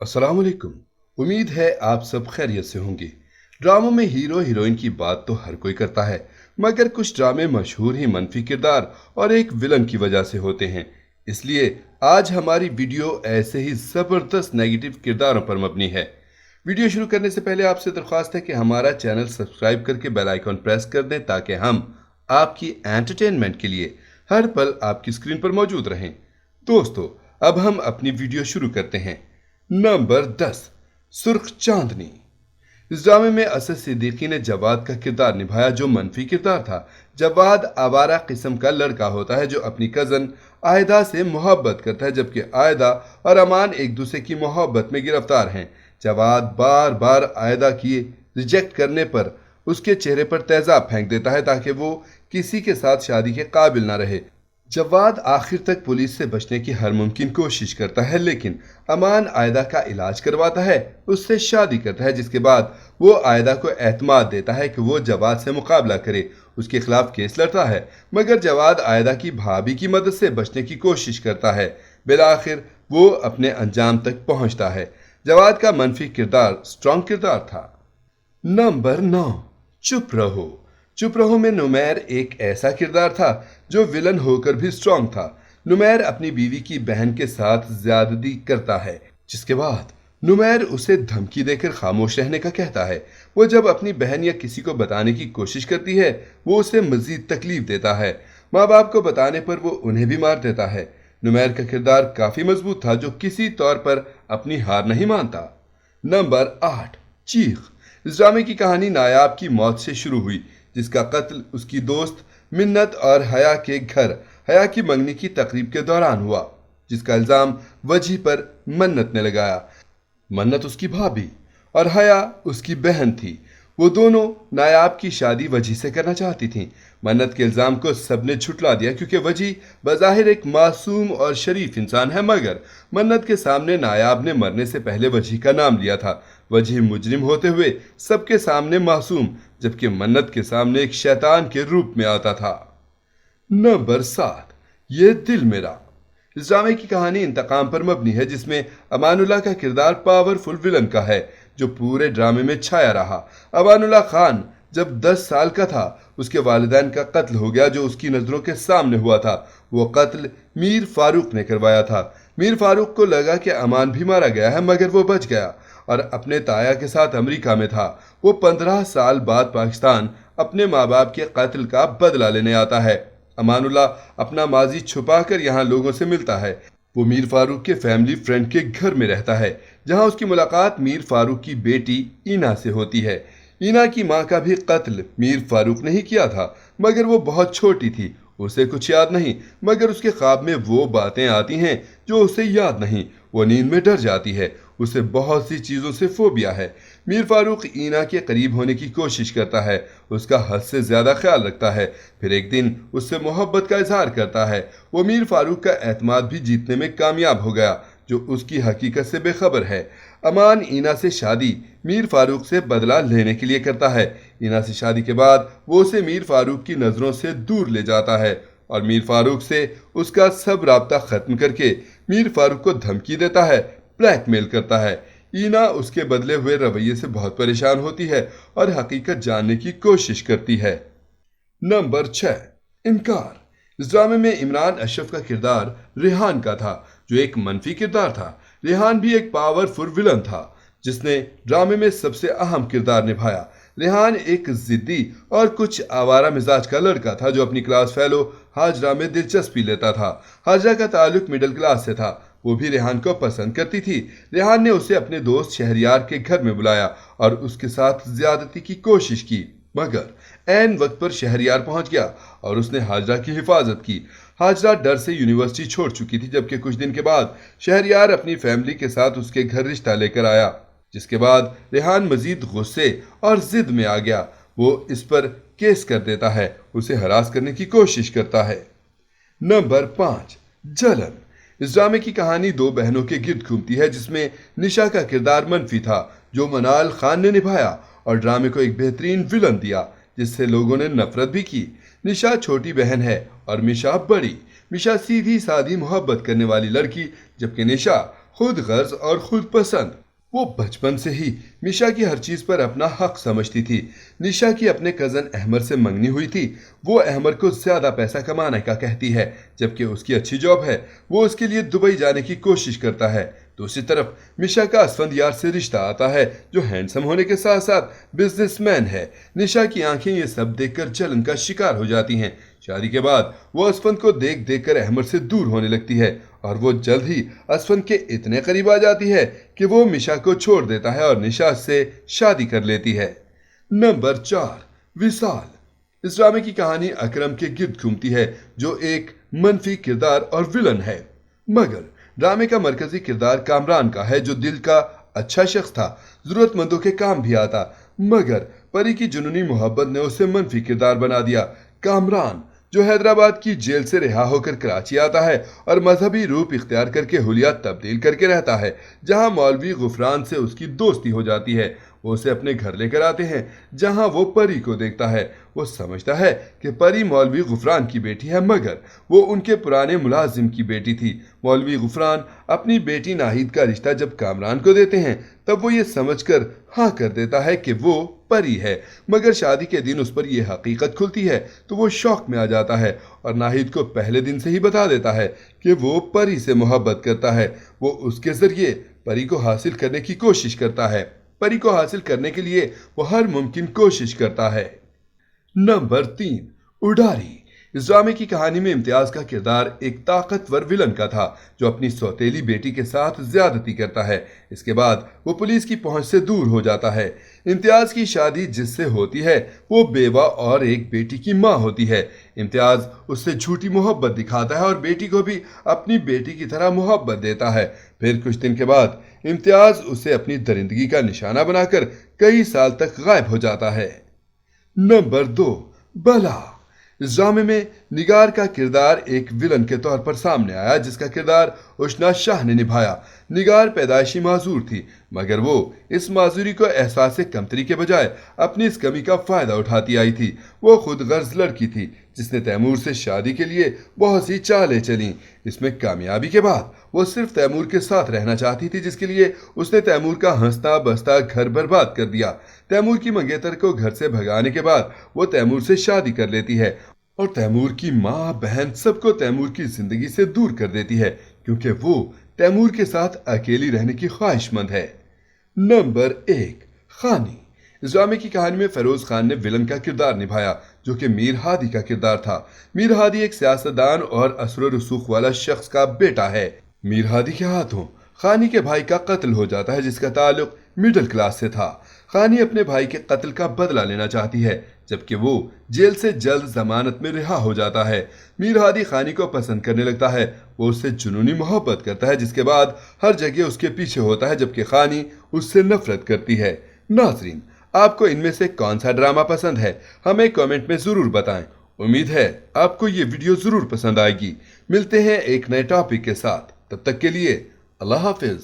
अस्सलाम वालेकुम। उम्मीद है आप सब खैरियत से होंगे। ड्रामों में हीरो हीरोइन की बात तो हर कोई करता है, मगर कुछ ड्रामे मशहूर ही मनफी किरदार और एक विलन की वजह से होते हैं। इसलिए आज हमारी वीडियो ऐसे ही ज़बरदस्त नेगेटिव किरदारों पर मबनी है। वीडियो शुरू करने से पहले आपसे दरख्वास्त है कि हमारा चैनल सब्सक्राइब करके बेल आइकॉन प्रेस कर दें ताकि हम आपकी एंटरटेनमेंट के लिए हर पल आपकी स्क्रीन पर मौजूद रहें। दोस्तों, अब हम अपनी वीडियो शुरू करते हैं। नंबर 10, सुर्ख चांदनी। इस ड्रामे में असद सिद्दीकी ने जवाद का किरदार निभाया, जो मनफी किरदार था। जवाद आवारा किस्म का लड़का होता है जो अपनी कज़न आयदा से मोहब्बत करता है, जबकि आयदा और अमान एक दूसरे की मोहब्बत में गिरफ्तार हैं। जवाद बार बार आयदा की रिजेक्ट करने पर उसके चेहरे पर तेजाब फेंक देता है ताकि वो किसी के साथ शादी के काबिल ना रहे। जवाद आखिर तक पुलिस से बचने की हर मुमकिन कोशिश करता है, लेकिन अमान आयदा का इलाज करवाता है, उससे शादी करता है, जिसके बाद वो आयदा को एतमाद देता है कि वो जवाद से मुकाबला करे, उसके खिलाफ केस लड़ता है। मगर जवाद आयदा की भाभी की मदद से बचने की कोशिश करता है। बिलाखिर वो अपने अंजाम तक पहुंचता है। जवाद का मनफी किरदार स्ट्रॉन्ग किरदार था। नंबर 9, चुप रहो। चुप रहो में नुमैर एक ऐसा किरदार था जो विलन होकर भी स्ट्रॉन्ग था। नुमैर अपनी बीवी की बहन के साथ ज्यादती करता है, जिसके बाद नुमैर उसे धमकी देकर खामोश रहने का कहता है। वो जब अपनी बहन या किसी को बताने की कोशिश करती है, वो उसे मजीद तकलीफ देता है। माँ बाप को बताने पर वो उन्हें भी मार देता है। नुमैर का किरदार काफी मजबूत था, जो किसी तौर पर अपनी हार नहीं मानता। नंबर 8, चीख। इस ड्रामे की कहानी नायाब की मौत से शुरू हुई, जिसका कत्ल उसकी दोस्त मिन्नत और हया के घर हया की मंगनी की तकरीब के दौरान हुआ, जिसका इल्ज़ाम वजी पर मन्नत ने लगाया। मन्नत उसकी भाभी और हया उसकी बहन थी। वो दोनों नायाब की शादी वजी से करना चाहती थीं। मन्नत के इल्ज़ाम को सबने झुटला दिया क्योंकि वजी बज़ाहिर एक मासूम और शरीफ इंसान है, मगर मन्नत के सामने नायाब ने मरने से पहले वजी का नाम लिया था। वजी मुजरिम होते हुए सबके सामने मासूम, जबकि मन्नत के सामने एक शैतान के रूप में आता था। नंबर 7, ये दिल मेरा। इस ड्रामे की कहानी इंतकाम पर मबनी है, जिसमें अमानुल्लाह का किरदार पावरफुल विलन का है जो पूरे ड्रामे में छाया रहा। अमानुल्लाह खान जब 10 साल का था, उसके वालिदैन का कत्ल हो गया जो उसकी नज़रों के सामने हुआ था। वो कत्ल मीर फारूक ने करवाया था। मीर फारूक को लगा कि अमान भी मारा गया है, मगर वो बच गया और अपने ताया के साथ अमेरिका में था। वो 15 साल बाद पाकिस्तान अपने माँ बाप के कत्ल का बदला लेने आता है। अमानुल्लाह अपना माजी छुपाकर यहाँ लोगों से मिलता है। वो मीर फारूक के फैमिली फ्रेंड के घर में रहता है, जहाँ उसकी मुलाकात मीर फारूक की बेटी ईना से होती है। ईना की माँ का भी कत्ल मीर फारूक ने ही किया था, मगर वो बहुत छोटी थी, उसे कुछ याद नहीं। मगर उसके ख्वाब में वो बातें आती हैं जो उसे याद नहीं। वो नींद में डर जाती है, उसे बहुत सी चीज़ों से फोबिया है। मीर फारूक ईना के करीब होने की कोशिश करता है, उसका हद से ज़्यादा ख्याल रखता है, फिर एक दिन उससे मोहब्बत का इजहार करता है। वो मीर फारूक का एतमाद भी जीतने में कामयाब हो गया, जो उसकी हकीकत से बेखबर है। अमान ईना से शादी मीर फारूक से बदला लेने के लिए करता है। ईना से शादी के बाद वो उसे मीर फारूक की नज़रों से दूर ले जाता है और मीर फारूक से उसका सब राब्ता ख़त्म करके मीर फारूक को धमकी देता है, ब्लैकमेल करता है। ईना उसके बदले हुए रवैये से बहुत परेशान होती है और हकीकत जानने की कोशिश करती है। नंबर 6, इनकार। इस ड्रामे में इमरान अशरफ का किरदार रेहान का था, जो एक मनफी किरदार था। रेहान भी एक पावरफुल विलन था, जिसने ड्रामे में सबसे अहम किरदार निभाया। रेहान एक जिद्दी और कुछ आवारा मिजाज का लड़का था जो अपनी क्लास फेलो हाजरा में दिलचस्पी लेता था। हाजरा का ताल्लुक मिडिल क्लास से था, वो भी रेहान को पसंद करती थी। रेहान ने उसे अपने दोस्त शहरयार के घर में बुलाया और उसके साथ ज्यादती की कोशिश की, मगर ऐन वक्त पर शहरयार पहुंच गया और उसने हाजरा की हिफाजत की। हाजरा डर से यूनिवर्सिटी छोड़ चुकी थी, जबकि कुछ दिन के बाद शहरयार अपनी फैमिली के साथ उसके घर रिश्ता लेकर आया, जिसके बाद रेहान मजीद गुस्से और जिद में आ गया। वो इस पर केस कर देता है, उसे हरास करने की कोशिश करता है। नंबर 5, जलन। इस ड्रामे की कहानी दो बहनों के गिर्द घूमती है, जिसमें निशा का किरदार मनफी था, जो मनाल खान ने निभाया और ड्रामे को एक बेहतरीन विलन दिया, जिससे लोगों ने नफरत भी की। निशा छोटी बहन है और मिशा बड़ी। मिशा सीधी सादी मोहब्बत करने वाली लड़की, जबकि निशा खुद गर्ज और खुद पसंद। वो बचपन से ही निशा की हर चीज पर अपना हक समझती थी। निशा की अपने कजन अहमद से मंगनी हुई थी। वो अहमद को ज्यादा पैसा कमाने का कहती है, जबकि उसकी अच्छी जॉब है। वो उसके लिए दुबई जाने की कोशिश करता है। दूसरी तरफ निशा का असफंदयार से रिश्ता आता है, जो हैंडसम होने के साथ साथ बिजनेसमैन है। निशा की आंखें ये सब देखकर जलन का शिकार हो जाती हैं। शादी के बाद वो असफंद को देख देख कर अहमद से दूर होने लगती है और वो जल्द ही असफंद के इतने करीब आ जाती है कि वो निशा को छोड़ देता है और निशा से शादी कर लेती है। नंबर 4, विशाल। इस ड्रामे की कहानी अकरम के गिर्द घूमती है, जो एक मनफी किरदार और विलन है। मगर ड्रामे का मरकजी किरदार कामरान का है, जो दिल का अच्छा शख्स था, जरूरतमंदों के काम भी आता। मगर परी की जुनूनी मोहब्बत ने उसे मनफी किरदार बना दिया। कामरान, जो हैदराबाद की जेल से रिहा होकर कराची आता है और मजहबी रूप इख्तियार करके हुलिया तब्दील करके रहता है, जहां मौलवी गुफरान से उसकी दोस्ती हो जाती है। वो उसे अपने घर लेकर आते हैं, जहां वो परी को देखता है। वो समझता है कि परी मौलवी गुफरान की बेटी है, मगर वो उनके पुराने मुलाजिम की बेटी थी। मौलवी गुफरान अपनी बेटी नाहिद का रिश्ता जब कामरान को देते हैं, तब वो ये समझकर हाँ कर देता है कि वो परी है। मगर शादी के दिन उस पर यह हकीकत खुलती है तो वो शौक में आ जाता है और नाहिद को पहले दिन से ही बता देता है कि वो परी से मोहब्बत करता है। वो उसके जरिए परी को हासिल करने की कोशिश करता है। परी को हासिल करने के लिए वो हर मुमकिन कोशिश करता है। नंबर 3, उडारी। इस ड्रामे की कहानी में इम्तियाज का किरदार एक ताकतवर विलन का था, जो अपनी सौतेली बेटी के साथ ज्यादती करता है। इसके बाद वो पुलिस की पहुंच से दूर हो जाता है। इम्तियाज की शादी जिससे होती है वो बेवा और एक बेटी की माँ होती है। इम्तियाज उससे झूठी मोहब्बत दिखाता है और बेटी को भी अपनी बेटी की तरह मोहब्बत देता है। फिर कुछ दिन के बाद इम्तियाज उसे अपनी दरिंदगी का निशाना बनाकर कई साल तक गायब हो जाता है। नंबर 2, बला। इस ड्रामे में निगार का किरदार एक विलन के तौर पर सामने आया, जिसका किरदार उशना शाह ने निभाया। निगार पैदाइशी माजूर थी, मगर वो इस माजूरी को एहसास कमतरी के बजाय अपनी इस कमी का फायदा उठाती आई थी। वो खुद गर्ज लड़की थी, जिसने तैमूर से शादी के लिए बहुत सी चालें चली। इसमें कामयाबी के बाद वो सिर्फ तैमूर के साथ रहना चाहती थी, जिसके लिए उसने तैमूर का हंसता बसता घर बर्बाद कर दिया। तैमूर की मंगेतर को घर से भगाने के बाद वो तैमूर से शादी कर लेती है और तैमूर की माँ बहन सबको तैमूर की जिंदगी से दूर कर देती है, क्योंकि वो तैमूर के साथ अकेली रहने की ख्वाहिशमंद है। नंबर 1, खानी। इस ड्रामे की कहानी में फेरोज खान ने विलन का किरदार निभाया, जो कि मीर हादी का किरदार था। मीर हादी एक सियासतदान और असर रसूख वाला शख्स का बेटा है। मीर हादी के हाथों खानी के भाई का कत्ल हो जाता है, जिसका ताल्लुक मिडिल क्लास से था। खानी अपने भाई के कत्ल का बदला लेना चाहती है, जबकि वो जेल से जल्द जमानत में रिहा हो जाता है। मीर हादी खानी को पसंद करने लगता है। वो उससे जुनूनी मोहब्बत करता है, जिसके बाद हर जगह उसके पीछे होता है, जबकि खानी उससे नफरत करती है। नाजरीन, आपको इनमें से कौन सा ड्रामा पसंद है, हमें कमेंट में जरूर बताएं। उम्मीद है आपको ये वीडियो जरूर पसंद आएगी। मिलते हैं एक नए टॉपिक के साथ, तब तक के लिए अल्लाह हाफिज।